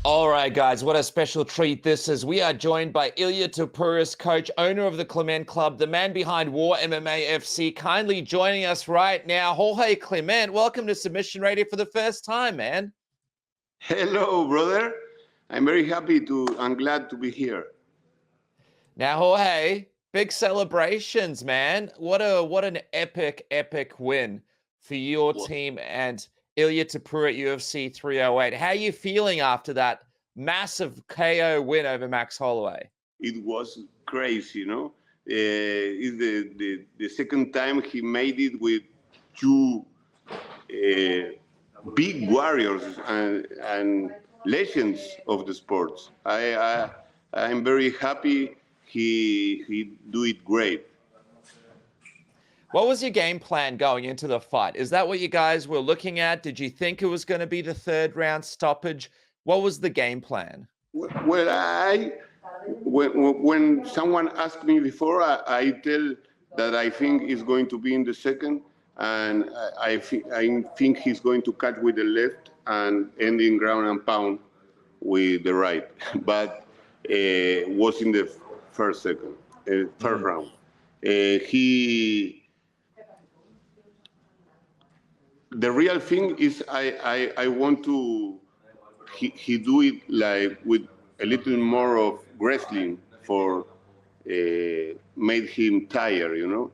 All right, guys, what a special treat this is. We are joined by Ilia Topuria, coach, owner of the Climent Club, the man behind War MMA FC, kindly joining us right now. Jorge Climent, welcome to Submission Radio for the first time, man. Hello, brother. I'm very happy I'm glad to be here. Now, Jorge, big celebrations, man. What an epic win for your team and Ilia Topuria at UFC 308. How are you feeling after that massive KO win over Max Holloway? It was crazy, you know. It's the second time he made it with two big warriors and legends of the sports. I'm very happy he do it great. What was your game plan going into the fight? Is that what you guys were looking at? Did you think it was going to be the third round stoppage? What was the game plan? Well, when someone asked me before, I tell that I think it's going to be in the second, and I think he's going to catch with the left and ending ground and pound with the right. But was in the first round. The real thing is I want to he do it like with a little more of wrestling for made him tired, you know,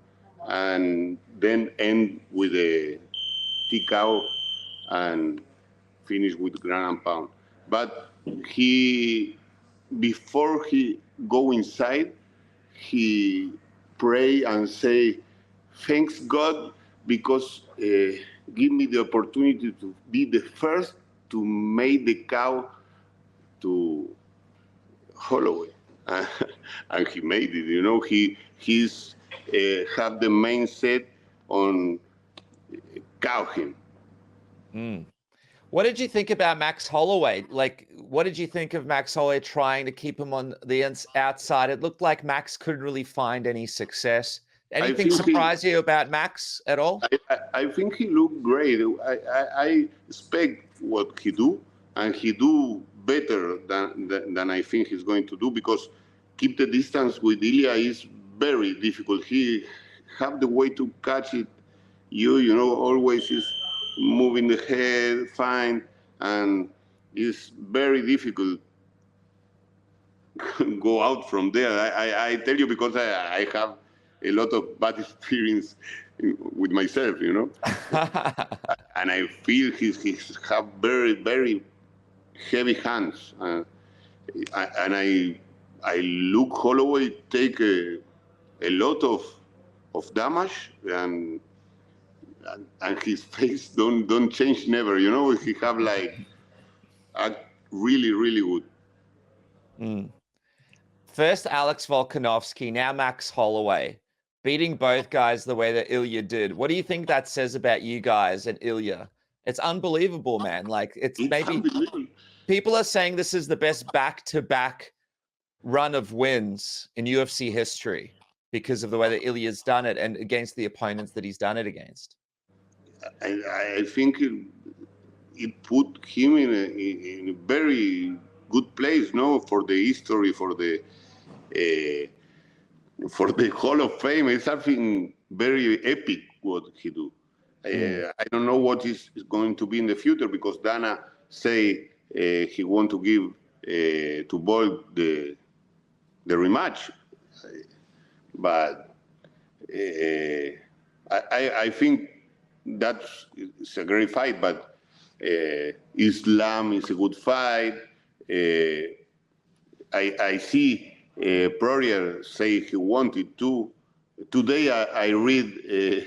and then end with a TKO and finish with ground and pound. But before he go inside, he pray and say, thanks God, because give me the opportunity to be the first to make the cow to Holloway. And he made it, you know, he's have the mindset on cow him. What did you think about Max Holloway? Like, what did you think of Max Holloway trying to keep him on the outside? It looked like Max couldn't really find any success. Anything surprise you about Max at all? I think he looked great. I expect what he do, and he do better than I think he's going to do, because keep the distance with Ilia is very difficult. He have the way to catch it. You know, always is moving the head fine, and it's very difficult go out from there. I tell you, because I have a lot of bad experience with myself, you know. And I feel he's have very, very heavy hands. And I look Holloway take a lot of damage, and his face don't change never, you know. He have like a really, really good. First Alex Volkanovski, now Max Holloway, beating both guys the way that Ilia did. What do you think that says about you guys and Ilia? It's unbelievable, man. Like, it's maybe people are saying this is the best back-to-back run of wins in UFC history because of the way that Ilia's done it and against the opponents that he's done it against. I think it put him in a very good place, no, for the history, for the Hall of Fame. It's something very epic what he do. I don't know what is going to be in the future, because Dana say he want to give to Volk the rematch, but I think it's a great fight. But Islam is a good fight. I see Poirier say he wanted to. Today I read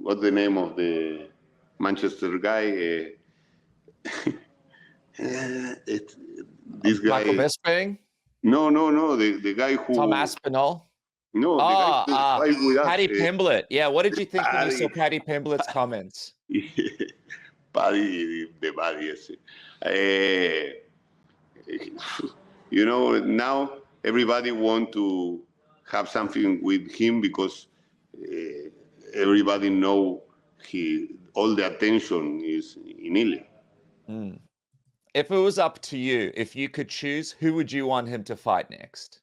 what's the name of the Manchester guy? This guy. Michael Bisping? No. The guy who. Tom Aspinall? No, the guy who with us, Paddy Pimblett. Yeah, what did you think when you saw Paddy Pimblett's comments? Paddy, the Paddy, yes. You know, now everybody want to have something with him, because everybody know all the attention is in Ilia. If it was up to you, if you could choose, who would you want him to fight next?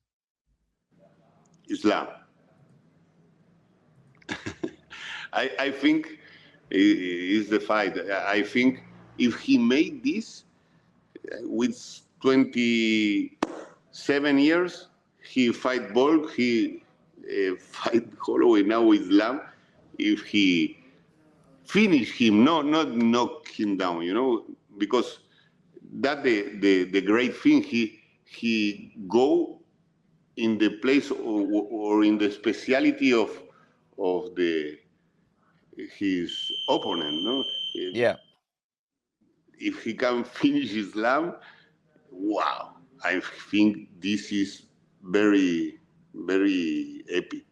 Islam. I think is the fight. I think if he made this with 27 years, he fight Volk, he fight Holloway now Islam. If he finish him, not knock him down, because that the great thing, he go in the place or in the speciality of his opponent, no? Yeah. If he can finish Islam, wow! I think this is very, very epic.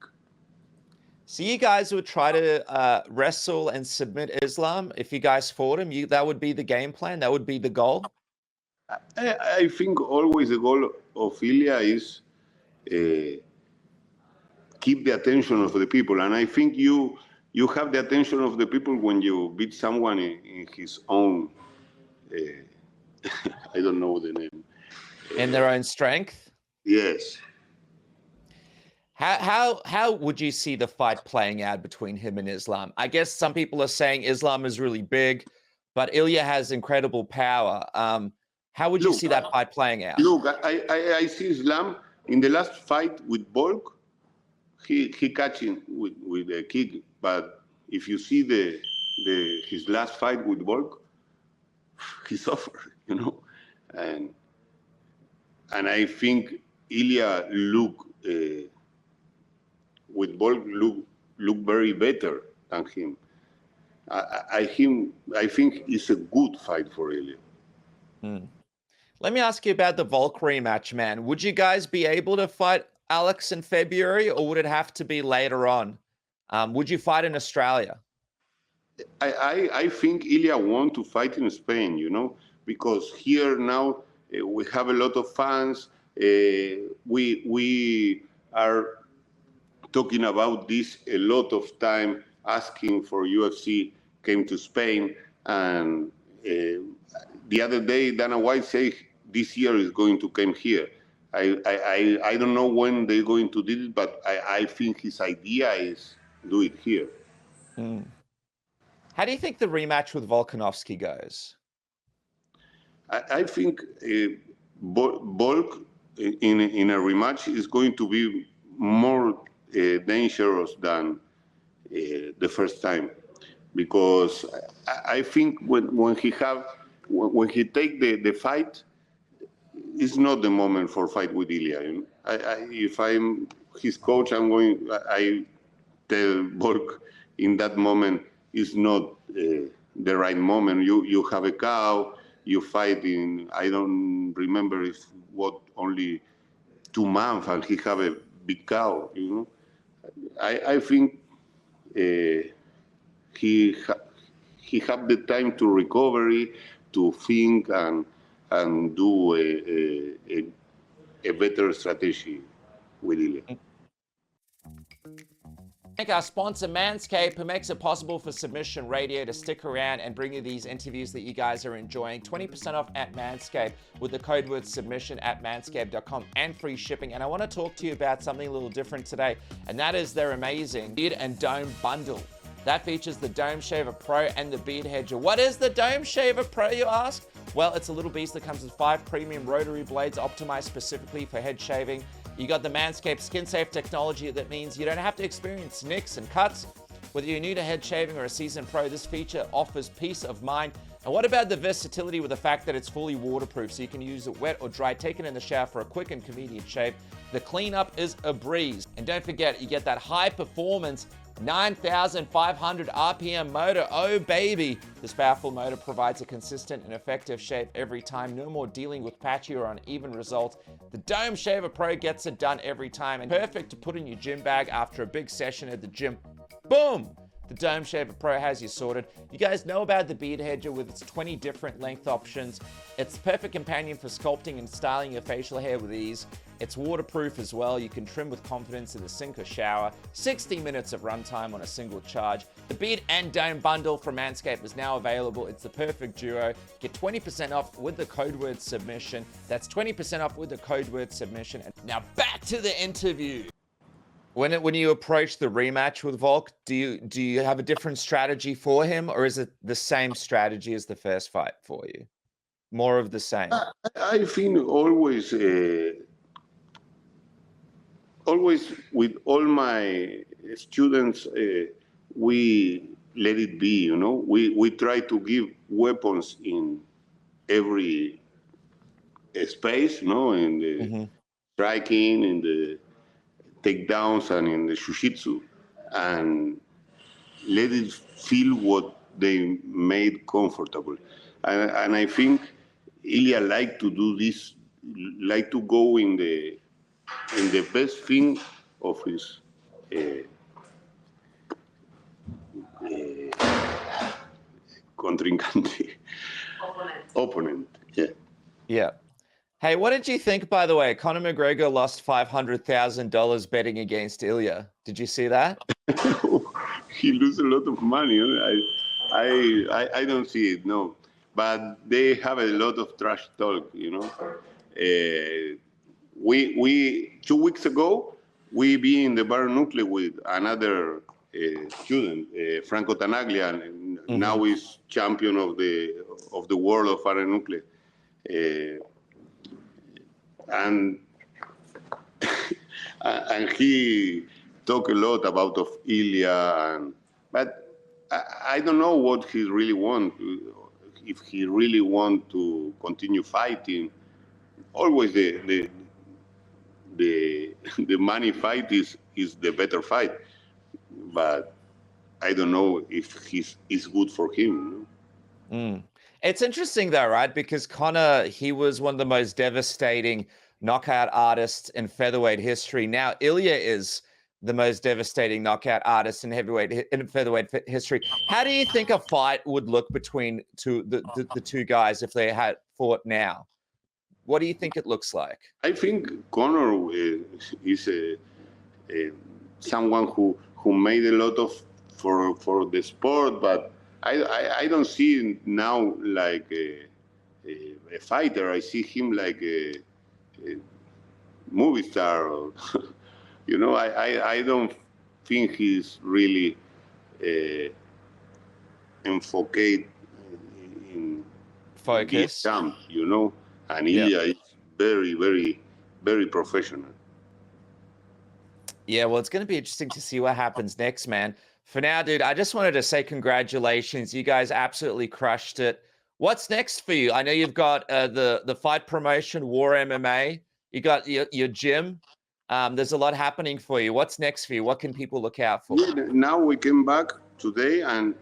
So you guys would try to wrestle and submit Islam if you guys fought him. That would be the game plan. That would be the goal. I think always the goal of Ilia is keep the attention of the people, and I think you have the attention of the people when you beat someone in his own. I don't know the name. In their own strength. Yes. How would you see the fight playing out between him and Islam? I guess some people are saying Islam is really big, but Ilia has incredible power. How would you see that fight playing out? Look, I see Islam in the last fight with Volk. He catch him with a kick, but if you see his last fight with Volk, he suffered, and I think Ilia look with Volk look very better than him. I think it's a good fight for Ilia. Let me ask you about the Volk rematch, man. Would you guys be able to fight Alex in February, or would it have to be later on? Would you fight in Australia? I think Ilia want to fight in Spain, because here now we have a lot of fans. We are talking about this a lot of time, asking for UFC came to Spain, and the other day Dana White said this year is going to come here. I don't know when they're going to do it, but I think his idea is do it here. How do you think the rematch with Volkanovski goes? I think Volk in a rematch is going to be more dangerous than the first time, because I think when he take the fight, it's not the moment for fight with Ilia. If I'm his coach, I tell Volk in that moment is not the right moment. You have a cow, you fight in, I don't remember if only 2 months, and he have a big cow. I think he have the time to recovery, to think and do a better strategy with Ilia. Thank our sponsor, MANSCAPED, who makes it possible for Submission Radio to stick around and bring you these interviews that you guys are enjoying. 20% off at MANSCAPED with the code word submission at manscaped.com and free shipping. And I want to talk to you about something a little different today, and that is their amazing Beard and Dome bundle. That features the Dome Shaver Pro and the Beard Hedger. What is the Dome Shaver Pro, you ask? Well, it's a little beast that comes with 5 premium rotary blades optimized specifically for head shaving. You got the Manscaped skin-safe technology that means you don't have to experience nicks and cuts. Whether you're new to head shaving or a seasoned pro, this feature offers peace of mind. And what about the versatility with the fact that it's fully waterproof, so you can use it wet or dry, take it in the shower for a quick and convenient shave. The cleanup is a breeze. And don't forget, you get that high-performance 9,500 RPM motor. Oh, baby. This powerful motor provides a consistent and effective shave every time. No more dealing with patchy or uneven results. The Dome Shaver Pro gets it done every time, and perfect to put in your gym bag after a big session at the gym. Boom! The Dome Shaper Pro has you sorted. You guys know about the Beard Hedger with its 20 different length options. It's the perfect companion for sculpting and styling your facial hair with ease. It's waterproof as well. You can trim with confidence in the sink or shower. 60 minutes of runtime on a single charge. The Beard and Dome bundle from MANSCAPED is now available. It's the perfect duo. Get 20% off with the code word submission. That's 20% off with the code word submission. And now back to the interview. When you approach the rematch with Volk, do you have a different strategy for him, or is it the same strategy as the first fight for you? More of the same. I think always with all my students, we let it be. You know, we try to give weapons in every space. You know, in the striking, in the takedowns, and in the jiu-jitsu, and let it feel what they made comfortable. And I think Ilia like to do this, like to go in the best thing of his contrincante. Opponent. Yeah. Yeah. Hey, what did you think, by the way? Conor McGregor lost $500,000 betting against Ilia. Did you see that? He loses a lot of money. I don't see it, no. But they have a lot of trash talk, you know. We 2 weeks ago, we be in the bar nuclear with another student, Franco Tanaglia, and now he's champion of the world of bar nuclear. And and he talked a lot about of Ilia, but I don't know what he really wants. If he really want to continue fighting, always the money fight is the better fight, but I don't know if it's good for him. It's interesting though, right? Because Conor, he was one of the most devastating knockout artists in featherweight history. Now Ilia is the most devastating knockout artist in featherweight history. How do you think a fight would look between the two guys if they had fought now? What do you think it looks like? I think Conor is someone who made a lot of for the sport, but I don't see him now like a fighter. I see him like a movie star. Or, you know, I don't think he's really enfocate in Focus. Champ, you know, and Ilia is very, very, very professional. Yeah, well, it's going to be interesting to see what happens next, man. For now, dude, I just wanted to say congratulations. You guys absolutely crushed it. What's next for you? I know you've got the fight promotion, War MMA. You got your gym. There's a lot happening for you. What's next for you? What can people look out for? Yeah, now we came back today, and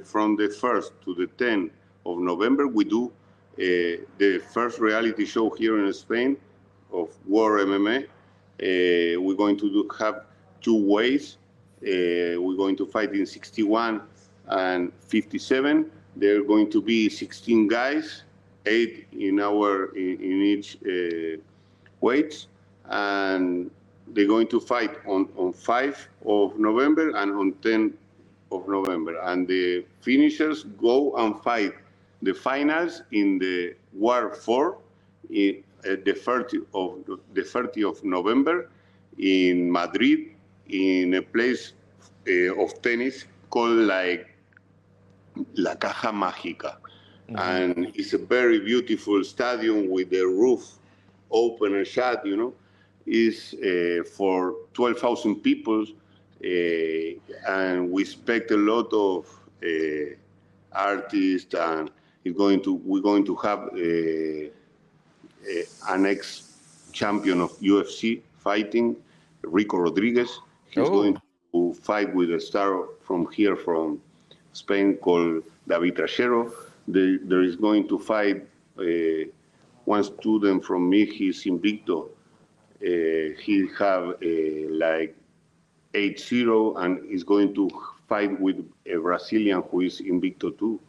from the 1st to the 10th of November, we do the first reality show here in Spain of War MMA. We're going to have 2 ways. We're going to fight in 61 and 57. There are going to be 16 guys, 8 in each weights, and they're going to fight on 5 of November and on 10 of November. And the finishers go and fight the finals in the War 4 the 30th of November in Madrid, in a place of tennis called like La Caja Mágica. And it's a very beautiful stadium with the roof open and shut, you know. It's for 12,000 people, and we expect a lot of artists, and we're going to have an ex-champion of UFC fighting, Rico Rodriguez. He's going to fight with a star from here, from Spain, called David Trachero. There is going to fight one student from me. He's Invicto. He have like 8-0, and is going to fight with a Brazilian who is Invicto too.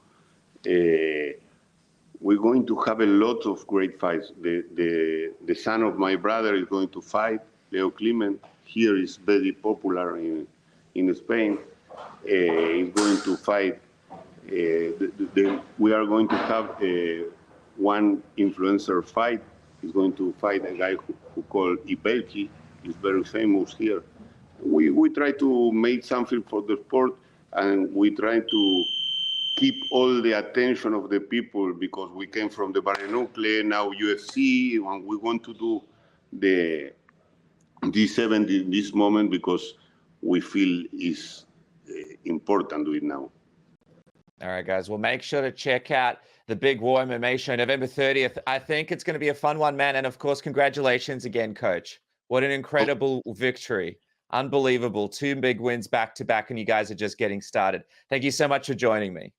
We're going to have a lot of great fights. The son of my brother is going to fight, Leo Climent. Here is very popular in Spain. He's going to fight. We are going to have one influencer fight. He's going to fight a guy who called Ibelki. He's very famous here. We try to make something for the sport, and we try to keep all the attention of the people because we came from the Barrio Nucle, now UFC, and we want to do the G7 in this moment because we feel is important to do it now. All right, guys. Well, make sure to check out the Big War MMA show November 30th. I think it's going to be a fun one, man. And of course, congratulations again, Coach. What an incredible victory. Unbelievable. 2 big wins back to back, and you guys are just getting started. Thank you so much for joining me.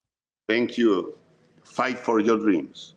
Thank you. Fight for your dreams.